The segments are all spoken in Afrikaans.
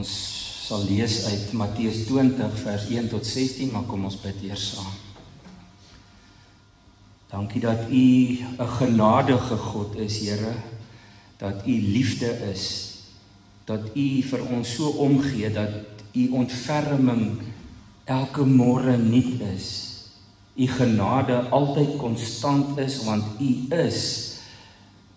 Ons sal lees uit Matteus 20 vers 1 tot 16, maar kom ons bid eers saam. Dankie dat U 'n genadige God is, Here, dat U liefde is, dat U vir ons so omgee, dat U ontferming elke môre nuut is. U genade altyd konstant is, want U is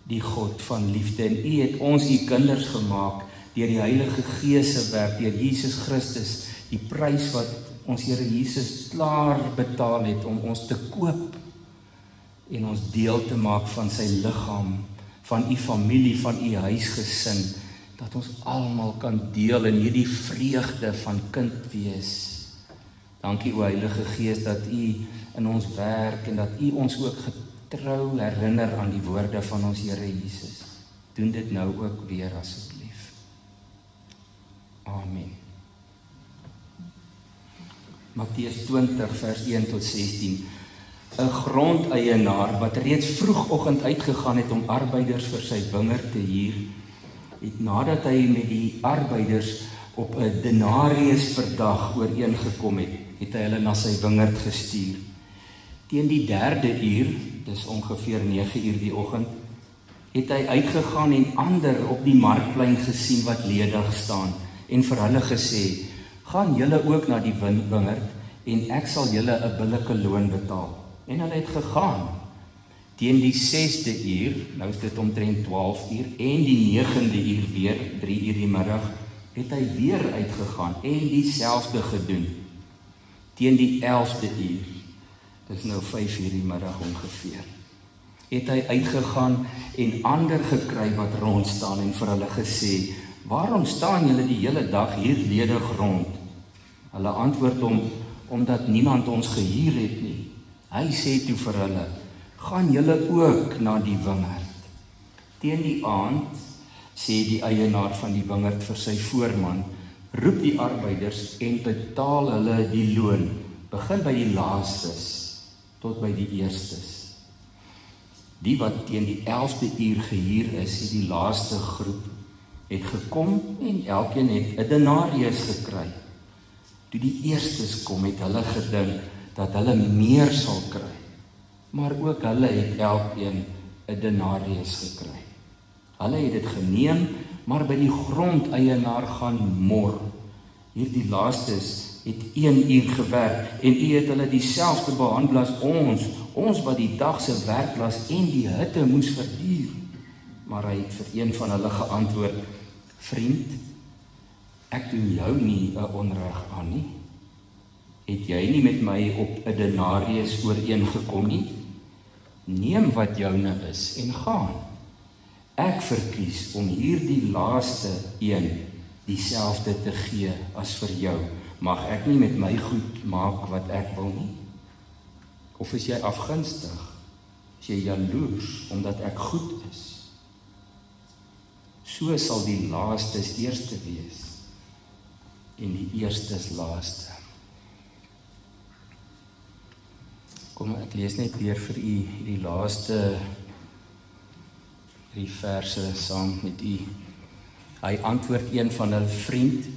die God van liefde en U het ons U kinders gemaak deur die Heilige Gees se werk, deur Jesus Christus, die prys wat ons Here Jesus klaar betaal het om ons te koop en ons deel te maak van sy liggaam, van U familie, van U huisgesin, dat ons almal kan deel in hierdie vreugde van kind wees. Dankie o Heilige Gees dat U in ons werk en dat U ons ook getrou herinner aan die woorde van ons Here Jesus. Doen dit nou ook weer asseblief. Amen. Matteus 20 vers 1 tot 16. 'n Grondeienaar wat reeds vroegoggend uitgegaan het om arbeiders vir sy wingerd te huur, het nadat hy met die arbeiders op 'n denarius per dag ooreengekom het, het hy hulle na sy wingerd gestuur. Teen die 3de uur, dis ongeveer 9 uur die oggend, het hy uitgegaan en ander op die markplein gesien wat ledig staan en vir hulle gesê, gaan julle ook na die wingerd en ek sal julle 'n billike loon betaal. En hulle het gegaan. Teen die 6de uur, nou is dit omtrent 12 uur, en die 9de uur weer, 3 uur die middag, het hy weer uitgegaan en dieselfde gedoen. Teen die 11de uur, dis nou 5 uur die middag ongeveer, het hy uitgegaan en ander gekry wat rond staan en vir hulle gesê, waarom staan julle die hele dag hier ledig rond? Hulle antwoord hom, omdat niemand ons gehuur het nie. Hy sê toe vir hulle, gaan julle ook na die wingerd. Teen die aand, sê die eienaar van die wingerd vir sy voorman, roep die arbeiders en betaal hulle die loon, begin by die laastes tot by die eerstes. Die wat teen die 11de uur gehuur is, het die laaste groep, het gekom en elkeen het 'n denarius gekry. Toe die eerstes kom, het hulle gedink dat hulle meer sal kry, maar ook hulle het elkeen 'n denarius gekry. Hulle het dit geneem, maar by die grondeienaar gaan mor. Hierdie laastes het 1 uur gewerk en U het hulle dieselfde behandel as ons wat die dag se werklas en die hitte moes verduur. Maar hy het vir een van hulle geantwoord, vriend, ek doen jou nie 'n onreg aan nie. Het jy nie met my op 'n denarius ooreengekom nie? Neem wat joune is en gaan. Ek verkies om hierdie laaste een dieselfde te gee as vir jou. Mag ek nie met my goed maak wat ek wil nie? Of is jy afgunstig? Is jy jaloers omdat ek goed is? So sal die laastes eerste wees en die eerstes laaste. Kom, ek lees net weer vir U die laaste 3 verse saam met U. Hy antwoord een van hulle, vriend,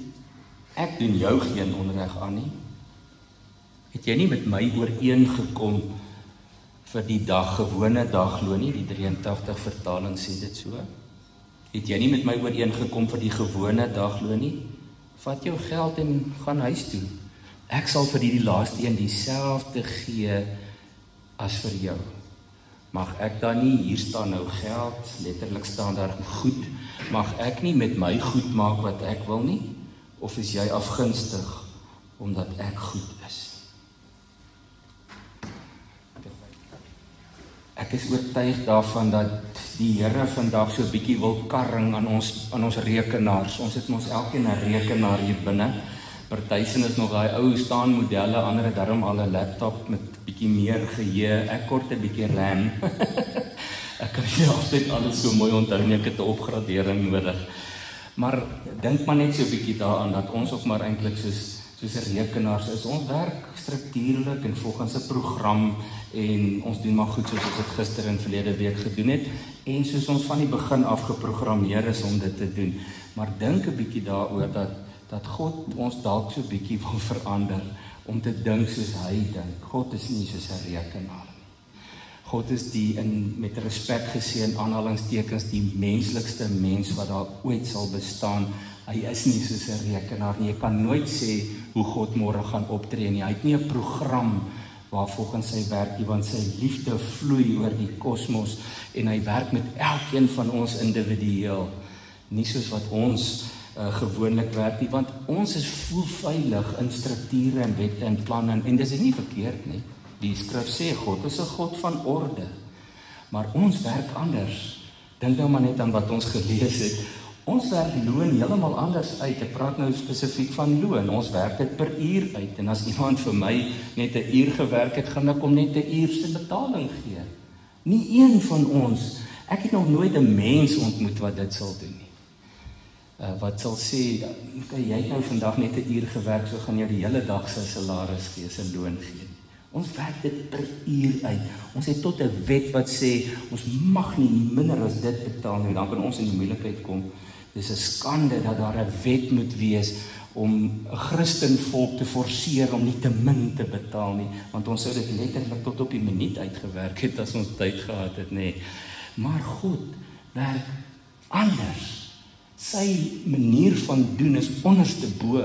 ek doen jou geen onreg aan nie. Het jy nie met my ooreengekom vir die gewone dagloon nie, die 83 vertaling sê dit so? Het jy nie met my ooreengekom vir die gewone dagloon nie? Vat jou geld en gaan huis toe. Ek sal vir die laaste een dieselfde gee as vir jou. Mag ek dan nie, hier staan nou geld, letterlik staan daar goed, mag ek nie met my goed maak wat ek wil nie? Of is jy afgunstig omdat ek goed is? Ek is oortuig daarvan dat die Here vandag so 'n bietjie wil karring aan ons rekenaars. Ons het mos elkeen 'n rekenaar hier binne. Party sien is nog daai ou staan modelle, ander het darm al 'n laptop met bietjie meer geheue. Ek kort 'n bietjie RAM. Ek kan nie altyd alles so mooi onthou nie, ek het 'n opgradering nodig. Maar dink maar net so 'n bietjie daaraan dat ons ook maar eintlik soos 'n rekenaar is. Ons werk struktuurlik en volgens 'n program en ons doen maar goed soos ons dit gister en verlede week gedoen het en soos ons van die begin af geprogrammeer is om dit te doen. Maar dink 'n bietjie daaroor dat dat God ons dalk so bietjie wil verander, om te dink soos hy dink. God is nie soos 'n rekenaar nie. God is met respek gesê in aanhalingstekens, die menslikste mens wat daar ooit sal bestaan. Hy is nie soos 'n rekenaar nie. Jy kan nooit sê hoe God môre gaan optree nie. Hy het nie 'n program waar volgens sy werk nie, want sy liefde vloei oor die kosmos en hy werk met elkeen van ons individueel. Nie soos wat ons gewoonlik werk nie, want ons voel veilig in strukture en wette en planne, en dit is nie verkeerd nie. Die skrif sê God is 'n God van orde, maar ons werk anders. Dink nou maar net aan wat ons gelees het. Ons werk loon heeltemal anders uit. Ek praat nou spesifiek van loon. Ons werk dit per uur uit, en as iemand vir my net 'n uur gewerk het, gaan ek hom net 'n uur se betaling gee. Nie een van ons, ek het nog nooit 'n mens ontmoet wat dit sal doen nie. Wat sal sê, jy het nou vandag net 'n uur gewerk, so gaan jy die hele dag sy salaris gee, sy loon gee. Ons werk dit per uur uit. Ons het tot 'n wet wat sê, ons mag nie minder as dit betaal nie, dan kan ons in die moeilikheid kom. Dis 'n skande dat daar 'n wet moet wees om 'n Christenvolk te forceer om nie te min te betaal nie, want ons sou dit letterlik tot op die minuut uitgewerk het as ons tyd gehad het, nee. Maar God werk anders. Sy manier van doen is onderste bo,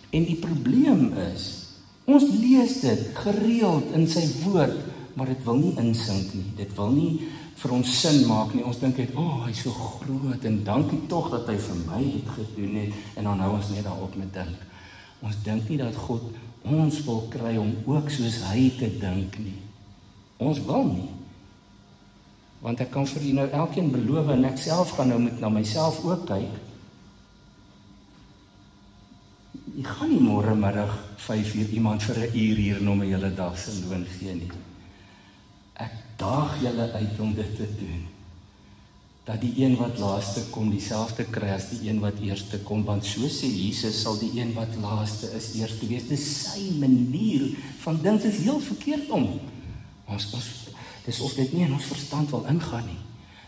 en die probleem is, ons lees dit gereeld in sy woord, maar dit wil nie insink nie, dit wil nie vir ons sin maak nie. Ons dink net, hy is so groot, en dankie tog dat hy vir my dit gedoen het, en dan hou ons net daarop met dink. Ons dink nie dat God ons wil kry om ook soos hy te dink nie. Ons wil nie. Want ek kan vir u nou elkeen beloof, en ek self gaan nou met na myself ook kyk. Jy gaan nie môre middag 5 uur iemand vir 'n uur hier en om 'n hele dag se loon gee nie. Ek daag julle uit om dit te doen. Dat die een wat laaste kom dieselfde kry as die een wat eerste kom, want so sê Jesus, sal die een wat laaste is eerste wees. Dis sy manier van dink, is heel verkeerd om. Dis of dit nie in ons verstand wil ingaan nie.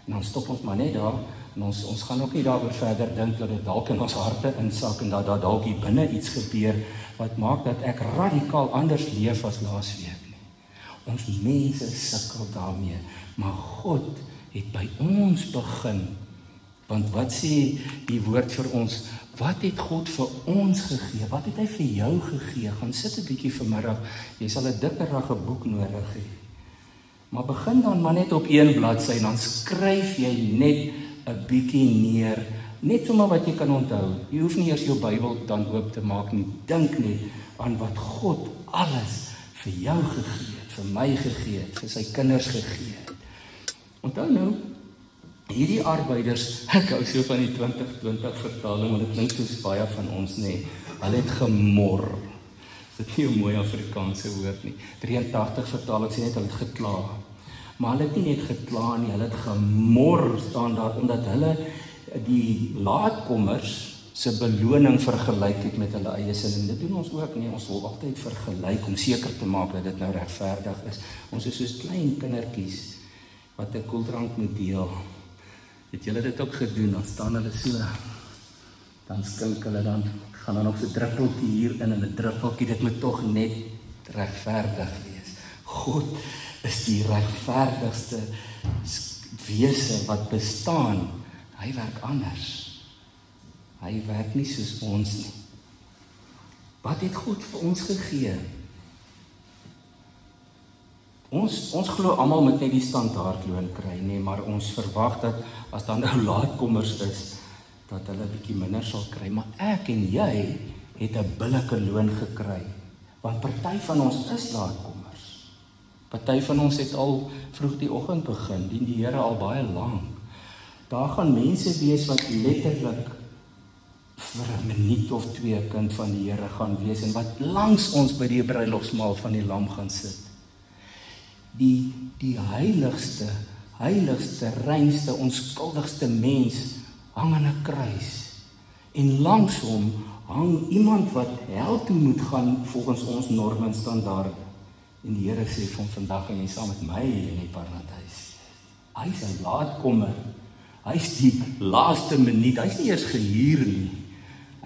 En dan stop ons maar net daar, en ons gaan ook nie daaroor verder dink dat dit dalk in ons harte insak, en dat daar dalk hier binne iets gebeur, wat maak dat ek radikaal anders leef as laasweek nie. Ons mense sukkel daarmee, maar God het by ons begin, want wat sê die woord vir ons, wat het God vir ons gegee, wat het hy vir jou gegee, gaan sit 'n bietjie vanmiddag, jy sal 'n dikkerige boek nodig hê. Maar begin dan maar net op 1 bladsy, dan skryf jy net 'n bietjie neer, net sommer wat jy kan onthou. Jy hoef nie eers jou Bybel dan oop te maak nie. Dink net aan wat God alles vir jou gegee het, vir my gegee het, vir sy kinders gegee het. Onthou nou, hierdie arbeiders, ek hou so van die 2020 vertaling, want dit klink soos baie van ons, nee, hulle het gemor. Dit is nie 'n mooi Afrikaanse woord nie. 83 vertaling sê net hulle het gekla. Maar hulle het nie net gekla nie, hulle het gemor staan daar, omdat hulle die laatkommers se beloning vergelyk het met hulle eie sin. En dit doen ons ook nie, ons wil altyd vergelyk om seker te maak dat dit nou regverdig is. Ons is soos klein kindertjies wat 'n koeldrank moet deel. Het julle dit ook gedoen? Dan staan hulle so, dan skink hulle, dan gaan dan nog so 'n druppeltjie hier in, en 'n druppeltjie, dit moet tog net regverdig wees. God is die regverdigste wese wat bestaan. Hy werk anders. Hy werk nie soos ons nie. Wat het God vir ons gegee? Ons glo almal moet net die standaardloon kry, nee, maar ons verwag dat as dan nou laatkommers is, dat hulle 'n bietjie minder sal kry, maar ek en jy het 'n billike loon gekry, want party van ons is laatkommers. Party van ons het al vroeg die oggend begin, dien die Here al baie lank. Daar gaan mense wees wat letterlik vir 'n minuut of 2 kind van die Here gaan wees, en wat langs ons by die bruilofsmaal van die lam gaan sit. Die heiligste, reinste, onskuldigste mens hang aan 'n kruis, en langs hom hang iemand wat hel toe moet gaan volgens ons norme en standaarde. En die Here sê van vandag gaan jy saam met my in die paradys. Hy is 'n laatkommer. Hy is die laaste minuut. Hy is nie eers gehuur nie.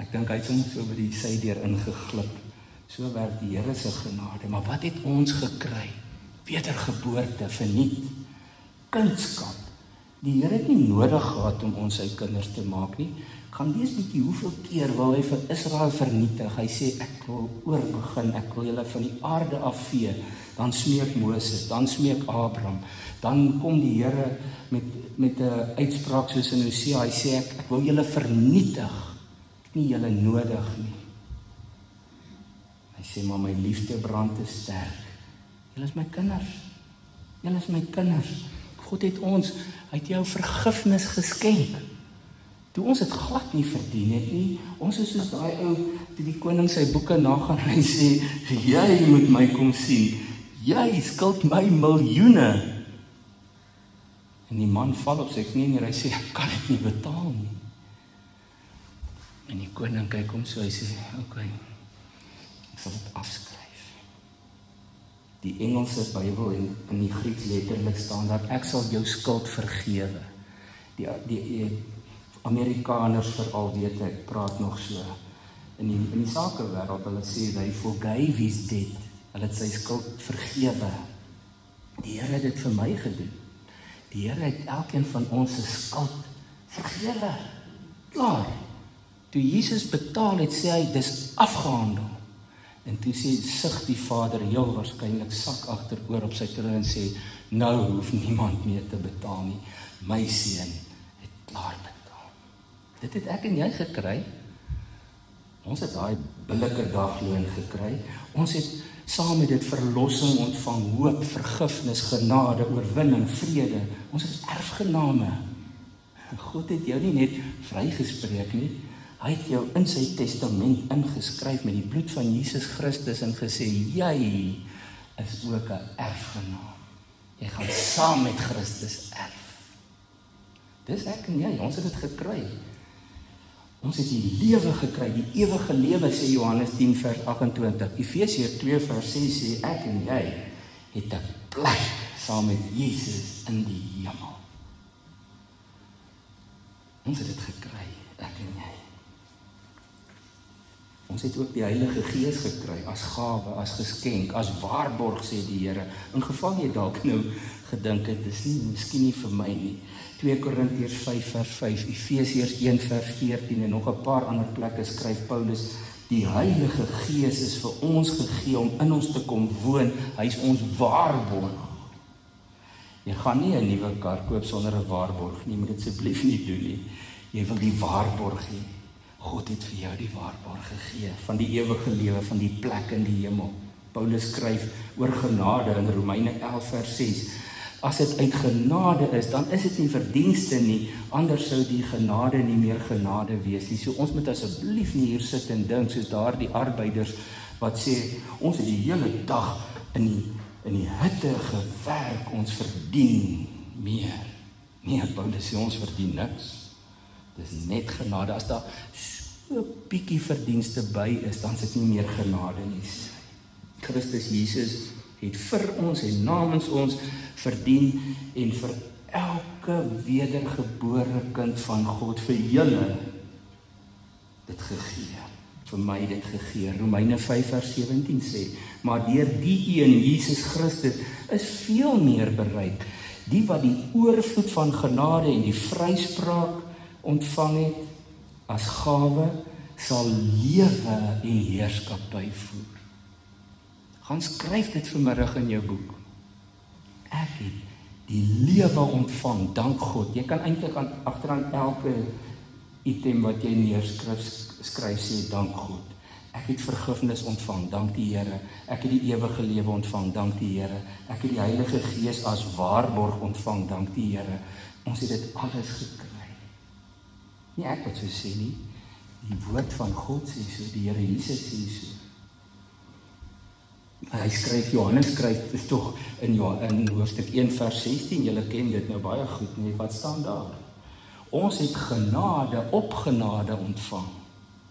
Ek dink hy het soms so by die sydeur ingeglip. So werk die Here se genade. Maar wat het ons gekry? Wedergeboorte, verniet, kindskap. Die Here het nie nodig gehad om ons sy kinders te maak nie. Ek gaan lees bietjie hoeveel keer wil hy vir Israel vernietig. Hy sê, ek wil oorbegin, ek wil julle van die aarde afvee. Dan smeek Moses, dan smeek Abraham. Dan kom die Here met 'n uitspraak soos in Hosea. Hy sê, ek wil julle vernietig. Ek nie julle nodig nie. Hy sê, maar my liefde brand te sterk. Julle is my kinders. Julle is my kinders. God het ons, hy het jou vergifnis geskenk. Toe ons het glad nie verdien het nie. Ons is soos daai ou, toe die koning sy boeke nagaan, hy sê, jy moet my kom sien. Jy skuld my miljoene. En die man val op sy knie en hy sê, ek kan dit nie betaal nie. En die koning kyk hom so, hy sê, okay, ek sal dit afskryf. Die Engelse Bybel en in die Grieks letterlik staan dat ek sal jou skuld vergewe. Die Amerikaners veral weet ek, praat nog so. In die sakewêreld, hulle sê, they forgave his debt. Hulle het sy skuld vergewe. Die Here het dit vir my gedoen. Die Here het elkeen van ons se skuld vergewe. Klaar. Toe Jesus betaal het, sê hy, dis afgehandel. En toe sug die Vader heel waarskynlik sak agteroor op sy troon en sê, nou hoef niemand meer te betaal nie. My seun het klaar betaal. Dit het ek en jy gekry. Ons het daai billike dagloon gekry. Ons het saam met dit verlossing ontvang, hoop, vergifnis, genade, oorwinning, vrede. Ons is erfgename. God het jou nie net vrygespreek nie. Hy het jou in sy testament ingeskryf met die bloed van Jesus Christus en gesê, jy is ook 'n erfgenaam. Jy gaan saam met Christus erf. Dis ek en jy, ons het dit gekry. Ons het die lewe gekry, die ewige lewe, sê Johannes 10 vers 28. Efesiërs 2 vers 6 sê, ek en jy het 'n plek saam met Jesus in die hemel. Ons het dit gekry, ek en jy. Ons het ook die Heilige Gees gekry, as gawe, as geskenk, as waarborg, sê die Here. In geval jy dalk nou gedink het, dis nie, miskien nie vir my nie. 2 Korintiërs 5 vers 5, Efesiërs 1 vers 14 en nog 'n paar ander plekke skryf Paulus, die Heilige Gees is vir ons gegee om in ons te kom woon. Hy is ons waarborg. Jy gaan nie 'n nuwe kar koop sonder 'n waarborg nie, moet dit asseblief nie doen nie. Jy wil die waarborg hê. God het vir jou die waarborg gegee van die ewige lewe, van die plek in die hemel. Paulus skryf oor genade in Romeine 11 vers 6. As dit uit genade is, dan is dit nie verdienste nie, anders sou die genade nie meer genade wees nie. So ons moet asseblief nie hier sit en dink soos daardie arbeiders wat sê, ons het die hele dag in die hitte gewerk, ons verdien meer. Nee, Paulus sê ons verdien niks. Dis net genade. As daar so 'n bietjie verdienste by is, dan is dit nie meer genade nie. Christus Jesus het vir ons en namens ons verdien en vir elke wedergebore kind van God, vir julle dit gegee. Vir my dit gegee. Romeine 5 vers 17 sê, maar deur die een, Jesus Christus, is veel meer bereik. Die wat die oorvloed van genade en die vryspraak ontvang het as gawe, sal lewe en heerskappy voer. Gaan skryf dit vanmiddag in jou boek. Ek het die lewe ontvang, dank God. Jy kan eintlik agteraan elke item wat jy neerskryf sê, dank God. Ek het vergifnis ontvang, dank die Here. Ek het die ewige lewe ontvang, dank die Here. Ek het die Heilige Gees as waarborg ontvang, dank die Here. Ons het dit alles gekry. Nie ek wat so sê nie, die woord van God sê so, die Here Jesus sê so. Hy skryf, Johannes skryf, is tog in hoofstuk 1 vers 16, julle ken dit nou baie goed, nie, wat staan daar? Ons het genade op genade ontvang.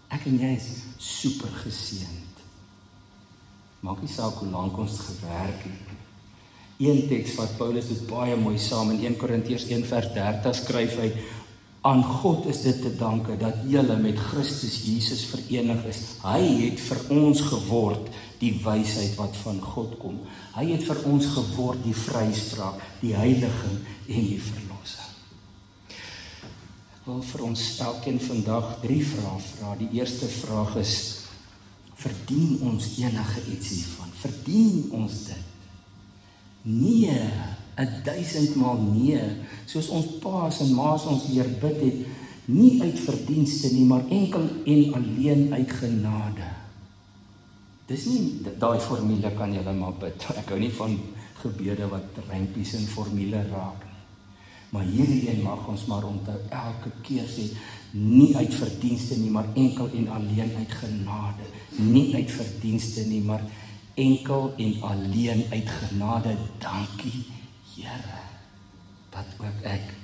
Ek en jy is super geseënd. Maak nie saak hoe lank ons gewerk het. Een teks wat Paulus dit baie mooi saam in 1 Korintiërs 1 vers 30 skryf hy, Aan God is dit te danke dat julle met Christus Jesus verenig is. Hy het vir ons geword die wysheid wat van God kom. Hy het vir ons geword die vryspraak, die heiliging en die verlossing. Ek wil vir ons elkeen vandag 3 vrae vra. Die eerste vraag is, verdien ons enige iets hiervan? Verdien ons dit? Nee, 1000 maal nee, soos ons paas en maas ons Heer bid het, nie uit verdienste nie, maar enkel en alleen uit genade. Dis nie, daai formule kan julle maar bid. Ek hou nie van gebede wat rympies en formule raak nie. Maar hierdie een mag ons maar onthou, elke keer sê, nie uit verdienste nie, maar enkel en alleen uit genade. Nie uit verdienste nie, maar enkel en alleen uit genade. Dankie, Here, dat ook ek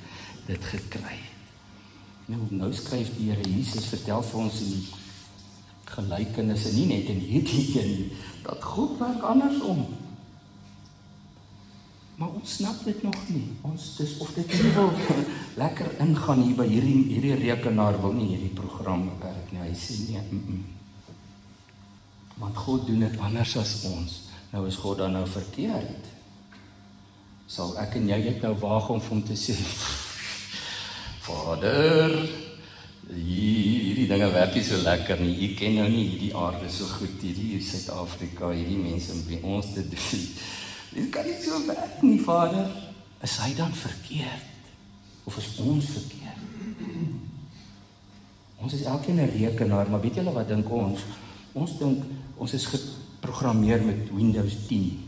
dit gekry het. Nou skryf die Here Jesus, vertel vir ons in die gelykenisse, nie net in hierdie een, dat God werk andersom. Maar ons snap dit nog nie. Dis of dit nie wil lekker ingaan hier by hierdie rekenaar, wil nie hierdie program werk nie. Hy sê nee, Want God doen dit anders as ons. Nou is God dan nou verkeerd. Sal ek en jy dit nou waag om hom te sê, Vader, hierdie dinge werk nie so lekker nie, jy ken nou nie hierdie aarde so goed, hierdie Suid-Afrika, hierdie mense by ons te doen. Dit kan nie so werk nie, Vader. Is hy dan verkeerd? Of is ons verkeerd? Ons is elkeen 'n rekenaar, maar weet julle wat dink ons? Ons dink, ons is geprogrammeer met Windows 10.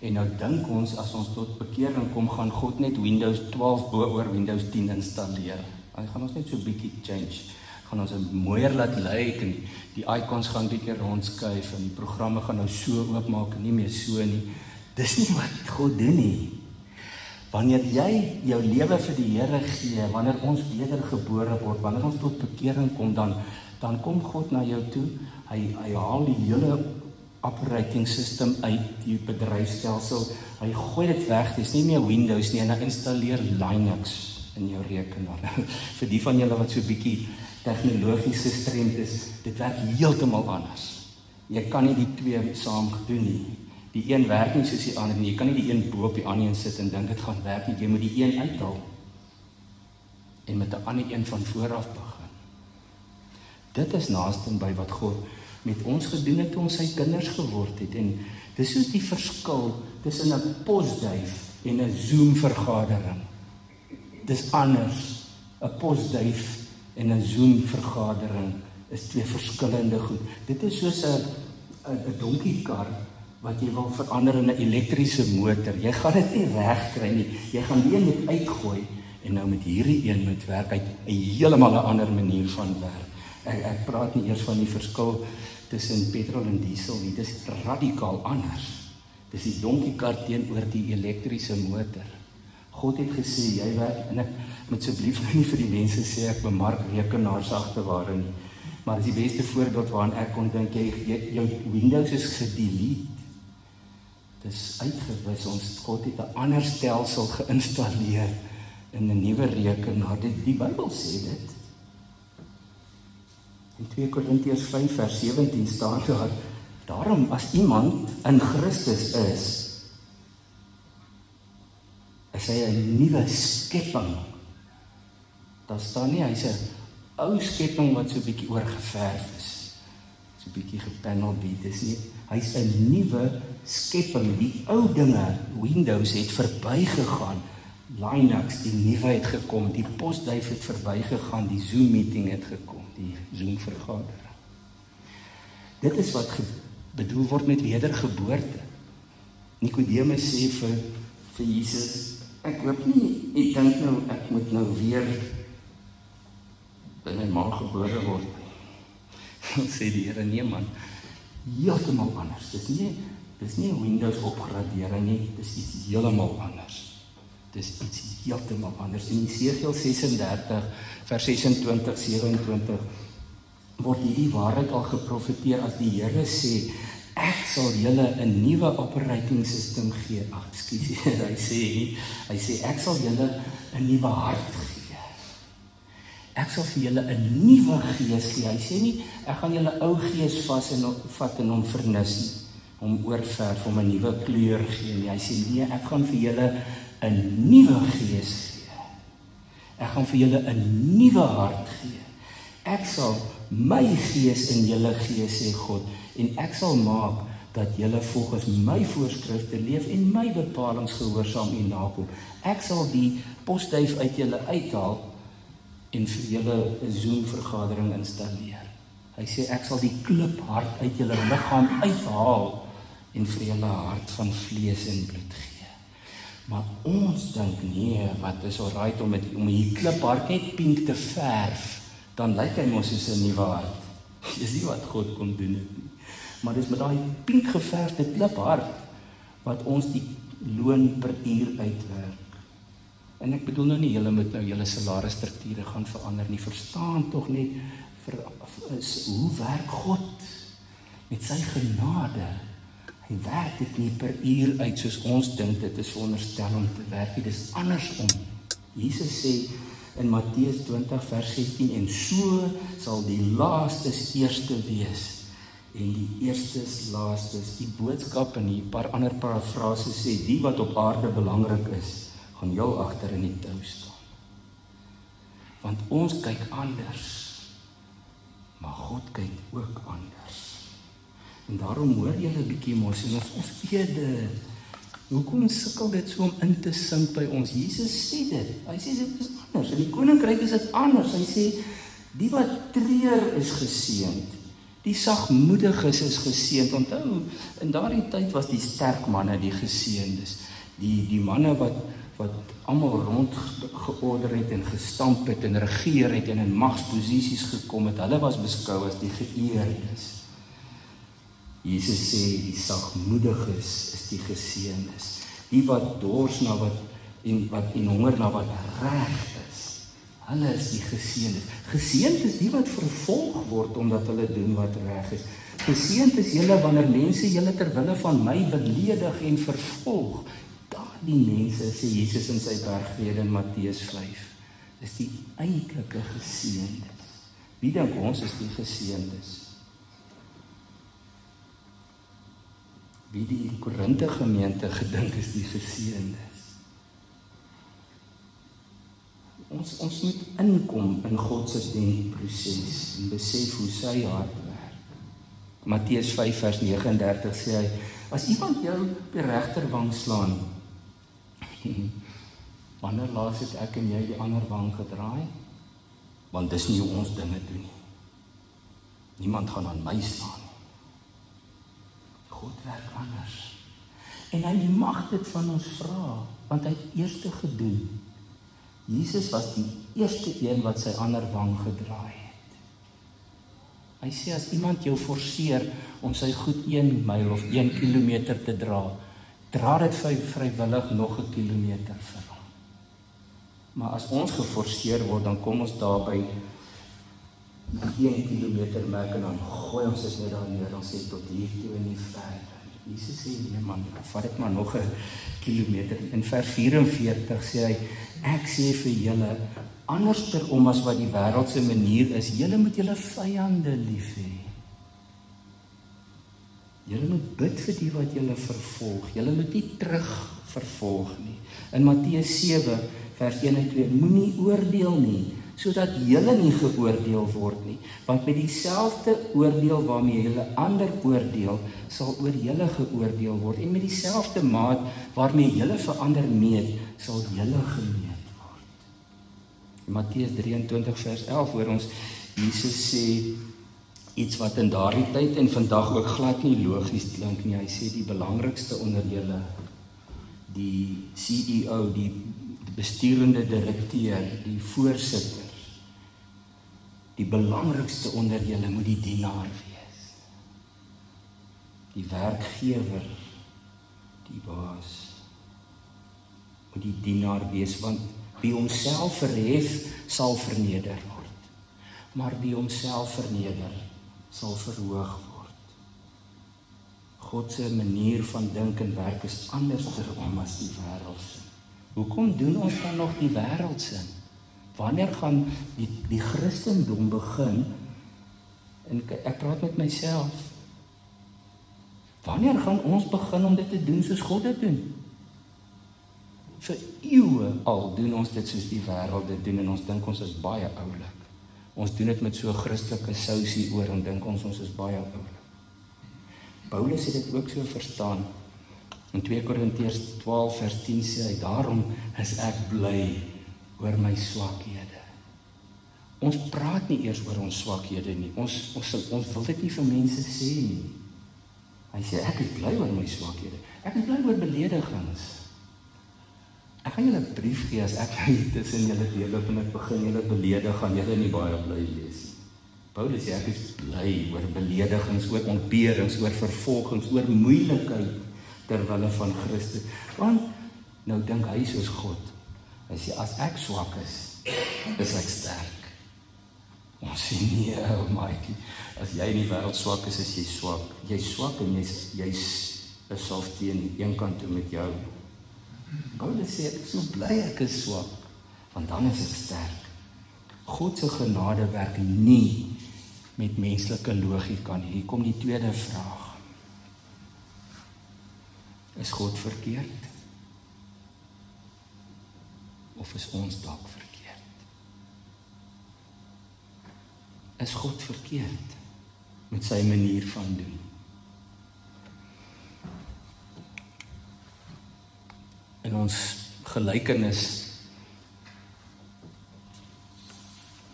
En nou dink ons, as ons tot bekering kom, gaan God net Windows 12 bo oor Windows 10 installeer. Hy gaan ons net so bietjie change. Gaan ons 'n mooier laat lyk en die icons gaan bietjie rondskuif en die programme gaan nou so oopmaak en nie meer so nie. Dis nie wat God doen nie. Wanneer jy jou lewe vir die Here gee, wanneer ons wedergebore word, wanneer ons tot bekering kom, dan kom God na jou toe. Hy haal die hele operating system uit die bedryfstelsel. Hy gooi dit weg. Dis nie meer Windows nie en hy installeer Linux in jou rekenaar. Vir die van julle wat so bietjie tegnologies gestremd is, dit werk heeltemal anders. Jy kan nie die twee saam doen nie. Die een werk nie soos die ander nie. Jy kan nie die een bo op die ander een sit en dink dit gaan werk nie. Jy moet die een uithaal en met 'n ander een van vooraf begin. Dit is naaste by wat God met ons gedoen het toe ons sy kinders geword het. En dis soos die verskil tussen 'n posduif en 'n Zoom vergadering. Dis anders. 'n Posduif en 'n Zoom vergadering is twee verskillende goed. Dit is soos 'n donkiekar wat jy wil verander in 'n elektriese motor. Jy gaan dit nie reg kry nie. Jy gaan die een net uitgooi en nou met hierdie een moet werk uit 'n heeltemal 'n ander manier van werk. Ek praat nie eers van die verskil tussen petrol en diesel nie. Dis radikaal anders. Dis die donkiekar teenoor die elektriese motor. God het gesê, jy werk, en ek moet asseblief nou nie vir die mense sê, ek bemark rekenaarsagteware nie, maar dis die beste voorbeeld waaraan ek kon dink, jou Windows is gedelete, dis uitgewis, God het 'n ander stelsel geïnstalleer in 'n nuwe rekenaar, die Bybel sê dit. In 2 Korintiërs 5 vers 17 staan daar, daarom as iemand in Christus is hy 'n nuwe skepping. Daar staan nie, hy's 'n ou skepping wat so 'n bietjie oorgeverf is. So 'n bietjie gepanelbeat is nie. Hy's 'n nuwe skepping. Die ou dinge, Windows het verbygegaan. Linux, die nuwe het gekom. Die posduif het verbygegaan. Die Zoom meeting het gekom. Die Zoom vergadering. Dit is wat bedoel word met wedergeboorte. Nikodemus sê vir Jesus, ek hoop nie, ek dink nou, ek moet nou weer in my ma gebore word. Sê die Here, nee man, heeltemal anders. Dis nie 'n Windows opgradering nie, dis iets heeltemal anders. Dis iets heeltemal anders. In Jesegiel 36, vers 26, 27, word hierdie waarheid al geprofeteer as die Here sê, ek sal julle 'n nuwe operating system gee. Hy sê ek sal julle 'n nuwe hart gee. ek sal vir julle 'n nuwe gees gee. Hy sê nie, ek gaan julle ou gees vat en hom vernis nie, hom oorverf, hom 'n nuwe kleur gee nie. Hy sê nee, ek gaan vir julle 'n nuwe gees gee. Ek gaan vir julle 'n nuwe hart gee. Ek sal my gees in julle gee, sê God, en ek sal maak dat julle volgens my voorskrifte leef en my bepalings gehoorsaam en nakom. Ek sal die postduif uit julle uithaal en vir julle 'n Zoom-vergadering installeer. Hy sê ek sal die kliphart uit julle liggaam uithaal en vir julle 'n hart van vlees en bloed gee. Maar ons dink nee, wat is alright om hierdie kliphart net pink te verf, dan lyk hy mos soos 'n nuwe hart. Dis nie wat God kon doen het nie. Maar dis met daai pink geverfde kliphart wat ons die loon per uur uitwerk. En ek bedoel nou nie julle moet nou julle salarisstrukture gaan verander nie. Verstaan tog net hoe werk God met sy genade. Hy werk dit nie per uur uit soos ons dink dit is veronderstel om te werk. Dit is andersom. Jesus sê in Matteus 20 vers 16 en so sal die laastes eerste wees en die eerstes laastes. Die boodskap en 'n paar ander parafrases sê die wat op aarde belangrik is, gaan jou agter in die tou staan. Want ons kyk anders, maar God kyk ook anders. En daarom hoor julle 'n bietjie mos en ons weet dit. Hoekom sukkel dit so om in te sink by ons? Jesus sê dit. Hy sê dit is anders. In die koninkryk is dit anders. Hy sê die wat treur is geseënd. Die sagmoediges is geseënd. Onthou, in daardie tyd was die sterk manne die geseëndes. Die manne wat almal rond georder het en gestamp het en regeer het en in magsposisies gekom het. Hulle was beskou as die geëerdes. Jesus sê die sagmoediges is die geseëndes. Die wat dors na wat en honger na wat reg is. Hulle is die geseëndes. Geseënd is die wat vervolg word omdat hulle doen wat reg is. Geseënd is julle wanneer mense julle ter wille van my beledig en vervolg. Daardie mense, sê Jesus in sy bergrede in Matteus 5, is die eintlike geseëndes. Wie dink ons is die geseëndes? Wie die Korinthe gemeente gedink is die geseëndes. Ons moet inkom in God se denkproses en besef hoe sy hart werk. Matteus 5 vers 39 sê hy, as iemand jou op die regterwang slaan, wanneer laas het ek en jy die ander wang gedraai? Want dis nie hoe ons dinge doen nie. Niemand gaan aan my slaan. God werk anders. En hy mag dit van ons vra, want hy het eers gedoen. Jesus was die eerste een wat sy ander wang gedraai het. Hy sê as iemand jou forceer om sy goed 1 myl of 1 kilometer te dra dit vrywillig nog 'n kilometer vir hom. Maar as ons geforceer word, dan kom ons daar by die 1 kilometer merk en dan gooi ons dit net daar neer, dan sê tot hier toe en nie verder. Jesus sê, nee man, vat dit maar nog 'n kilometer. In vers 44 sê hy, ek sê vir julle, anderster om as wat die wêreld se manier is, julle moet julle vyande lief hê. Julle moet bid vir die wat julle vervolg. Julle moet nie terug vervolg nie. In Matteus 7 vers 1 en 2, moenie oordeel nie, sodat julle nie geoordeel word nie, want met dieselfde oordeel waarmee julle ander oordeel, sal oor julle geoordeel word, en met dieselfde maat waarmee julle vir ander meet, sal julle gemeet word. In Matteus 23 vers 11 hoor ons Jesus sê iets wat in daardie tyd en vandag ook glad nie logies klink nie. Hy sê die belangrikste onder julle, die CEO, die besturende direkteur, die voorsitter, die belangrikste onder julle moet die dienaar wees. Die werkgewer, die baas, moet die dienaar wees, want wie homself verhef, sal verneder word. Maar wie homself verneder, sal verhoog word. God se manier van dink en werk is anders as die wêreld se. Hoekom doen ons dan nog die wêreld se? Wanneer gaan die Christendom begin, en ek praat met myself, wanneer gaan ons begin om dit te doen soos God dit doen? Vir eeue al doen ons dit soos die wêreld dit doen, en ons dink ons is baie oulik. Ons doen dit met so 'n Christelike sousie oor, en dink ons is baie oulik. Paulus het dit ook so verstaan. In 2 Korintiërs 12 vers 10 sê hy, daarom is ek bly oor my swakhede. Ons praat nie eers oor ons swakhede nie. Ons wil dit nie vir mense sê nie. Hy sê, ek is bly oor my swakhede. Ek is bly oor beledigings. Ek gaan julle 'n brief gee as ek hier tussen julle deurloop en ek begin julle beledig, gaan julle nie baie bly wees nie. Paulus sê, ek is bly oor beledigings, oor ontberings, oor vervolgings, oor moeilikheid terwille van Christus. Want nou dink hy soos God. Hy sê, as ek swak is ek sterk. Ons sê nie, maatjie, as jy in die wêreld swak is jy swak. Jy's swak en jy's soft teen een kant toe met jou. Paulus sê, ek is so bly ek is swak, want dan is ek sterk. God se genade werk nie met menslike logika nie. Hier kom die tweede vraag. Is God verkeerd? Of is ons dalk verkeerd? Is God verkeerd met sy manier van doen? In ons gelykenis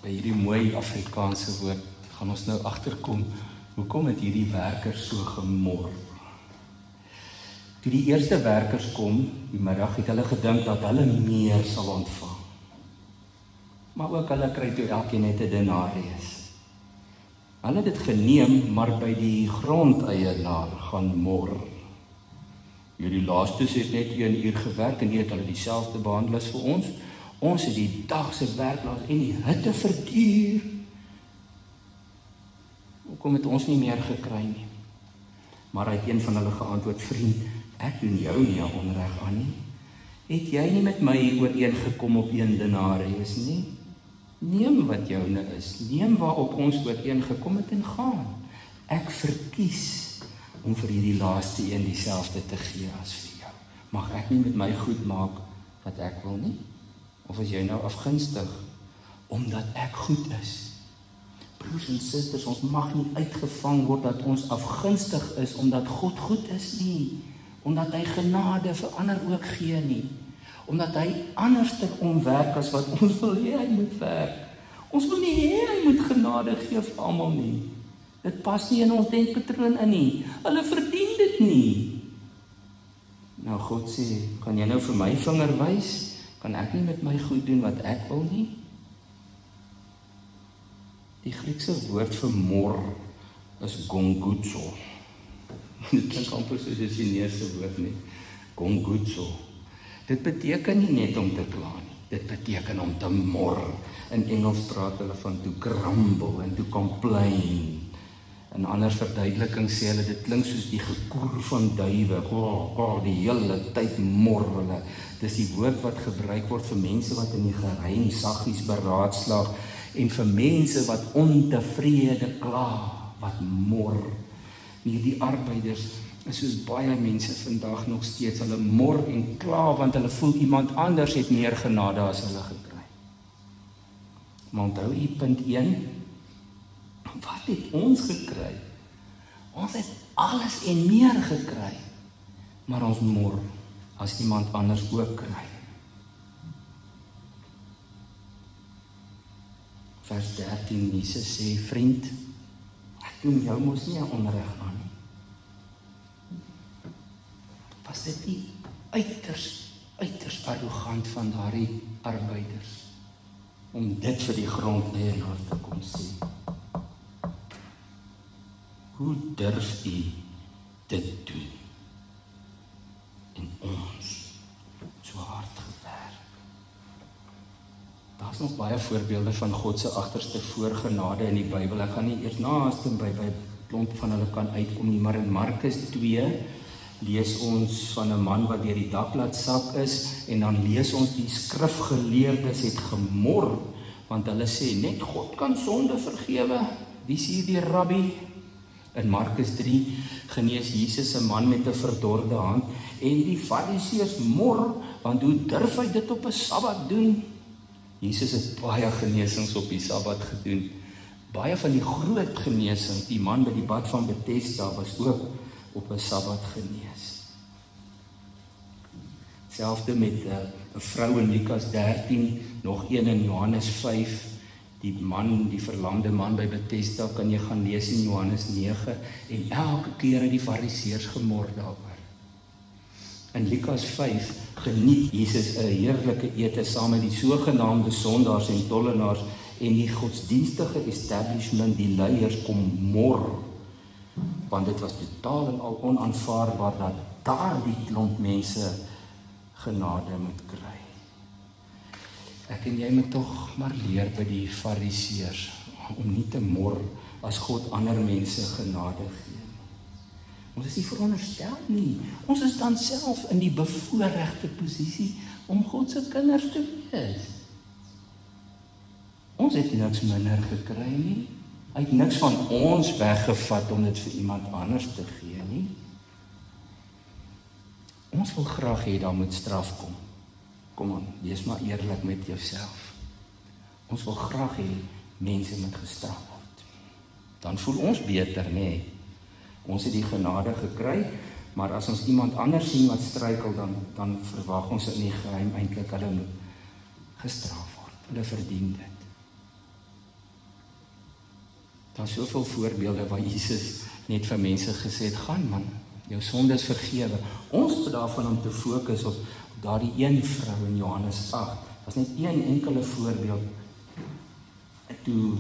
by hierdie mooi Afrikaanse woord gaan ons nou agterkom, hoekom het hierdie werkers so gemor? Toe die eerste werkers kom, die middag, het hulle gedink dat hulle meer sal ontvang. Maar ook hulle kry toe elkeen net 'n denarius. Hulle het dit geneem, maar by die grondeienaar gaan mor. Hierdie laastes het net 1 uur gewerk en nie het hulle dieselfde behandel as vir ons. Ons het die dag se werkplaas en die hitte verduur. Hoekom het ons nie meer gekry nie? Maar hy het een van hulle geantwoord, vriend, ek doen jou nie 'n onreg aan nie. Het jy nie met my ooreengekom op 1 denarius nie? Neem wat joune is, neem waarop ons ooreengekom het en gaan. Ek verkies om vir hierdie laaste een dieselfde te gee as vir jou. Mag ek nie met my goed maak wat ek wil nie? Of is jy nou afgunstig omdat ek goed is? Broers en susters, ons mag nie uitgevang word dat ons afgunstig is omdat God goed is nie, omdat hy genade vir ander ook gee nie, omdat hy anderster omwerk as wat ons wil hê hy moet werk. Ons wil nie hê hy moet genade gee vir almal nie. Dit pas nie in ons denkpatroon in nie. Hulle verdien dit nie. Nou God sê, kan jy nou vir my vinger wys? Kan ek nie met my goed doen wat ek wil nie? Die Griekse woord vir mor is gonguzo. Dit klink amper soos 'n Chinese woord nie. Gonguzo. Dit beteken nie net om te kla nie. Dit beteken om te mor. In Engels praat hulle van to grumble en to complain. In ander verduidelikings sê hulle, dit klink soos die gekoer van duwe. Die hele tyd mor hulle. Dis die woord wat gebruik word vir mense wat in die geheim saggies beraadslaag en vir mense wat ontevrede kla, wat mor. Nie die arbeiders is soos baie mense vandag nog steeds, hulle mor en kla, want hulle voel iemand anders het meer genade as hulle gekry. Maar onthou u punt 1, wat het ons gekry? Ons het alles en meer gekry, maar ons mor as iemand anders ook kry. Vers 13, Jesus sê, vriend, ek doen jou mos nie 'n onreg aan nie. Was dit nie uiters arrogant van daardie arbeiders om dit vir die grondeienaar te kom sê? Hoe durf u dit doen? En ons so hard gewerk. Daar's nog baie voorbeelde van God se agterste voorgenade in die Bybel. Ek gaan nie eers naaste by klomp van hulle kan uitkom nie, maar in Markus 2 lees ons van 'n man wat deur die dak laat sak is, en dan lees ons die skrifgeleerdes het gemor Want hulle sê, net God kan sonde vergewe. Wie is hier die rabbi? In Markus 3 genees Jesus 'n man met 'n verdorde hand en die Fariseërs mor, want hoe durf hy dit op 'n Sabbat doen? Jesus het baie genesings op die Sabbat gedoen. Baie van die groot genesings, die man by die bad van Bethesda was ook op 'n Sabbat genees. Selfde met 'n vrou in Lukas 13, nog een in Johannes 5, die verlamde man by Bethesda, kan jy gaan lees in Johannes 9, en elke keer het die Fariseërs gemor daaroor. In Lukas 5 geniet Jesus 'n heerlike ete saam met die sogenaamde sondaars en tollenaars, en die godsdienstige establishment, die leiers, kom mor, want dit was totaal en al onaanvaarbaar dat daardie klomp mense genade moet kry. Ek en jy moet tog maar leer by die Fariseërs om nie te mor as God ander mense genade gee. Ons is nie veronderstel nie. Ons is dan self in die bevoorregte posisie om God se kinders te wees. Ons het niks minder gekry nie. Hy het niks van ons weggevat om dit vir iemand anders te gee nie. Ons wil graag hê daar moet straf kom. Kom aan, wees maar eerlik met jouself. Ons wil graag hê mense moet gestraf word. Dan voel ons beter, nê? Ons het die genade gekry, maar as ons iemand anders sien wat struikel, dan verwag ons in die geheim eintlik hulle moet gestraf word. Hulle verdien dit. Daar is soveel voorbeelde waar Jesus net vir mense gesê het, gaan man, jou sonde is vergewe. Ons moet daarvan om te fokus op daardie een vrou in Johannes 8. Was net een enkele voorbeeld. Toe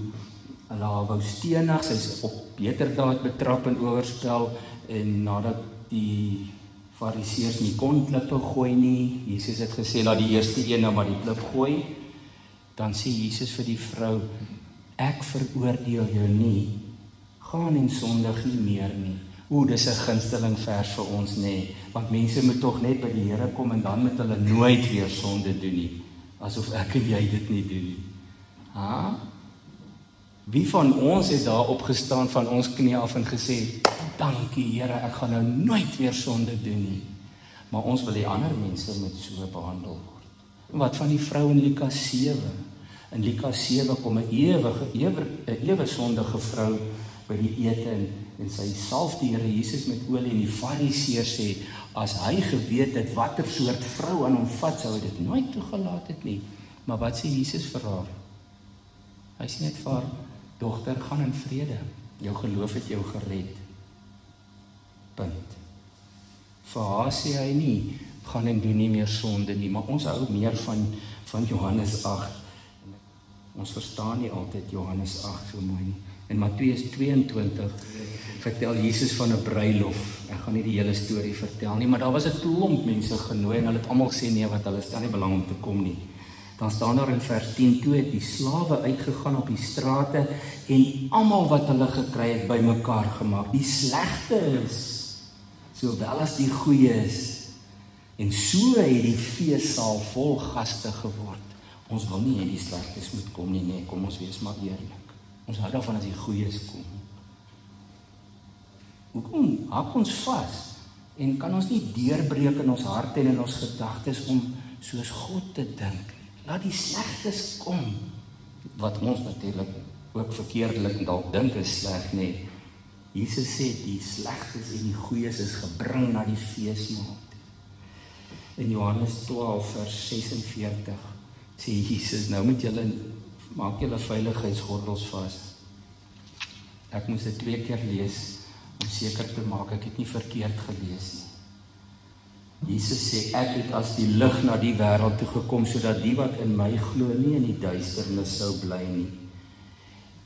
hulle haar wou stenig, sy is op heterdaad betrap en oorspel, en nadat die Fariseërs nie kon klippe gooi nie, Jesus het gesê, laat die eerste een nou maar die klip gooi, dan sê Jesus vir die vrou, ek veroordeel jou nie, gaan en sondig nie meer nie. Dis 'n gunsteling vers vir ons, nê, want mense moet tog net by die Here kom en dan moet hulle nooit weer sonde doen nie, asof ek en jy dit nie doen nie. Wie van ons het daar opgestaan van ons knie af en gesê, dankie Here, ek gaan nou nooit weer sonde doen nie. Maar ons wil die ander mense met so behandel word. En wat van die vrou in Lukas 7? In Lukas 7 kom 'n ewe sondige vrou by die ete en sy salf die Here Jesus met olie, en die Fariseërs sê, as hy geweet het watter soort vrou aan hom vat, sou hy dit nooit toegelaat het nie. Maar wat sê Jesus vir haar? Hy sê net vir haar, dogter, gaan in vrede, jou geloof het jou gered. Punt. Vir haar sê hy nie, gaan en doen nie meer sonde nie, maar ons hou meer van Johannes 8. Ons verstaan nie altyd Johannes 8 so mooi nie. In Matteus 22 vertel Jesus van 'n bruilof. Ek gaan nie die hele storie vertel nie, maar daar was 'n klomp mense genooi en hulle het almal gesê nee, wat hulle stel nie belang om te kom nie. Dan staan daar in vers 10, toe het die slawe uitgegaan op die strate en almal wat hulle gekry het bymekaar gemaak. Die slegtes, sowel as die goeies. En so het die feessaal vol gaste geword. Ons wil nie hê die slegtes moet kom nie, nee, kom ons wees maar eerlik. Ons hou daarvan as die goeies kom. Hoekom hak ons vas en kan ons nie deurbreek in ons harte en in ons gedagtes om soos God te dink? Laat die slegtes kom, wat ons natuurlik ook verkeerdelik dalk dink is sleg, nee. Jesus sê die slegtes en die goeies is gebring na die feesmaal. In Johannes 12 vers 46 sê Jesus, nou moet julle maak julle veiligheidsgordels vas. Ek moes dit 2 keer lees om seker te maak ek het nie verkeerd gelees nie. Jesus sê ek het as die lig na die wêreld toe gekom sodat die wat in my glo nie in die duisternis sou bly nie.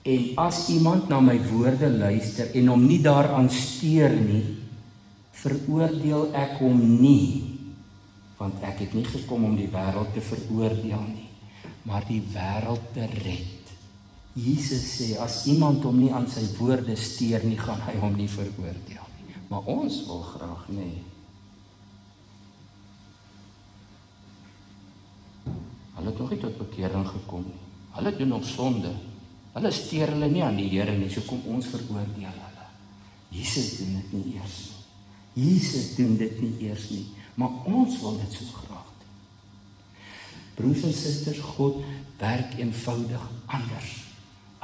En as iemand na my woorde luister en hom nie daaraan steur nie, veroordeel ek hom nie, want ek het nie gekom om die wêreld te veroordeel nie, maar die wêreld te red. Jesus sê, as iemand hom nie aan sy woorde steur nie, gaan hy hom nie veroordeel nie. Maar ons wil graag, nee. Hulle het nog nie tot bekering gekom nie. Hulle doen op sonde. Hulle steur hulle nie aan die Here nie, so kom ons veroordeel hulle. Jesus doen dit nie eers nie. Jesus doen dit nie eers nie, maar ons wil dit so graag doen. Broers en susters, God werk eenvoudig anders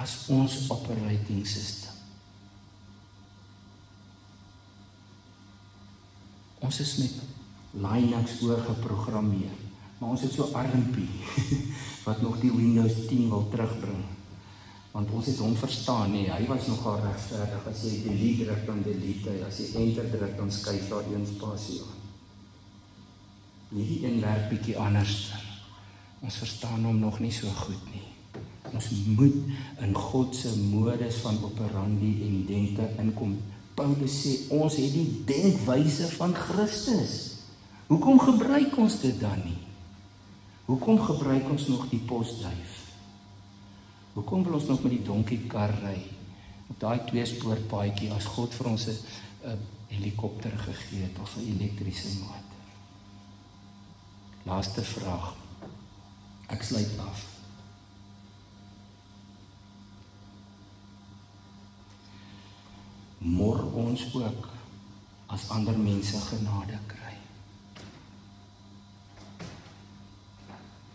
as ons operating system. Ons is met Linux oorgeprogrammeer, maar ons het so armpie, wat nog die Windows 10 wil terugbring. Want ons het hom verstaan, nee, hy was nogal regverdig, as jy delete druk, dan delete hy, as jy enter druk, dan skuif daar een spasie aan. Hierdie een werk bietjie anderster. Ons verstaan hom nog nie so goed nie. Ons moet in God se modus van operandi en denke inkom. Paulus sê, ons het die denkwyse van Christus. Hoekom gebruik ons dit dan nie? Hoekom gebruik ons nog die postduif? Hoekom wil ons nog met die donkiekar ry? Op daai 2-spoorpaadjie, as God vir ons 'n helikopter gegee het of 'n elektriese motor. Laaste vraag. Ek sluit af. Mor ons ook as ander mense genade kry?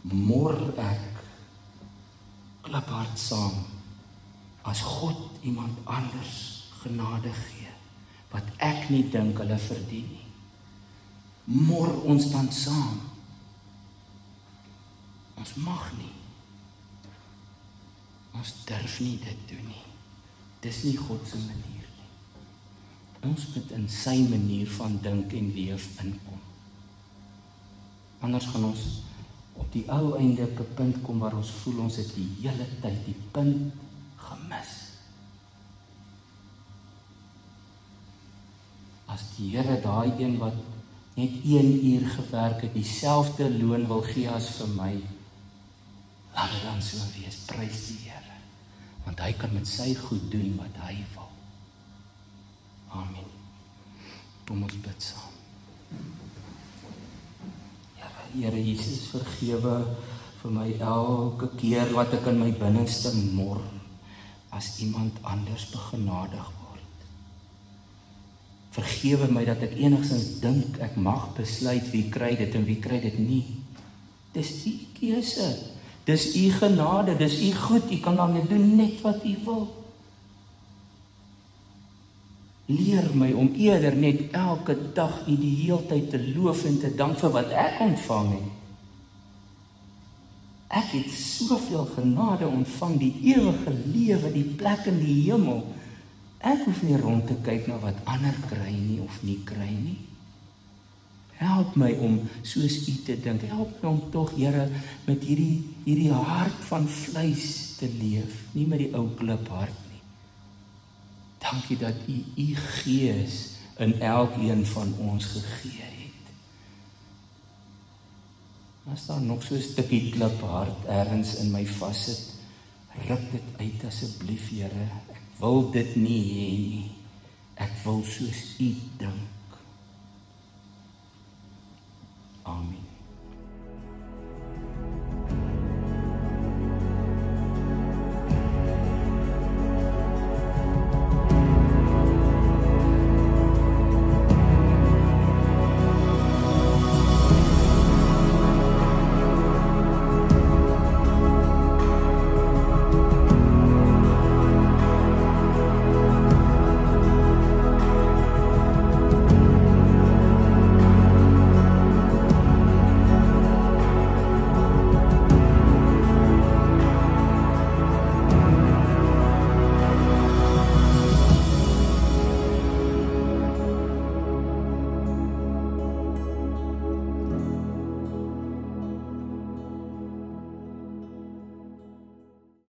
Mor ek kliphard saam as God iemand anders genade gee wat ek nie dink hulle verdien nie? Mor ons dan saam? Ons mag nie. Ons durf nie dit doen nie. Dis nie God se manier nie. Ons moet in sy manier van dink en leef inkom. Anders gaan ons op die ou einde op 'n punt kom waar ons voel ons het die hele tyd die punt gemis. As die Here daai een wat net 1 uur gewerk het, dieselfde loon wil gee as vir my, laat dit dan so wees, prys die Here, want hy kan met sy goed doen wat hy wil. Amen. Kom ons bid saam. Here Jesus, vergewe vir my elke keer wat ek in my binneste mor, as iemand anders begenadig word. Vergewe my dat ek enigstens dink ek mag besluit wie kry dit en wie kry dit nie. Dis u keuse, dis u genade, dis u goed, u kan dan doen net wat u wil. Leer my om eerder net elke dag u die heeltyd te loof en te dank vir wat ek ontvang het. Ek het soveel genade ontvang, die ewige lewe, die plek in die hemel. Ek hoef nie rond te kyk na wat ander kry nie of nie kry nie. Help my om soos u te dink. Help my om tog, Here, met hierdie hart van vleis te leef, nie met die ou kliphart nie. Dankie dat u gees in elkeen van ons gegee het. As daar nog so 'n stukkie kliphart ergens in my vassit, ruk dit uit asseblief, Here. Ek wil dit nie hê nie. Ek wil soos u dink. Amen.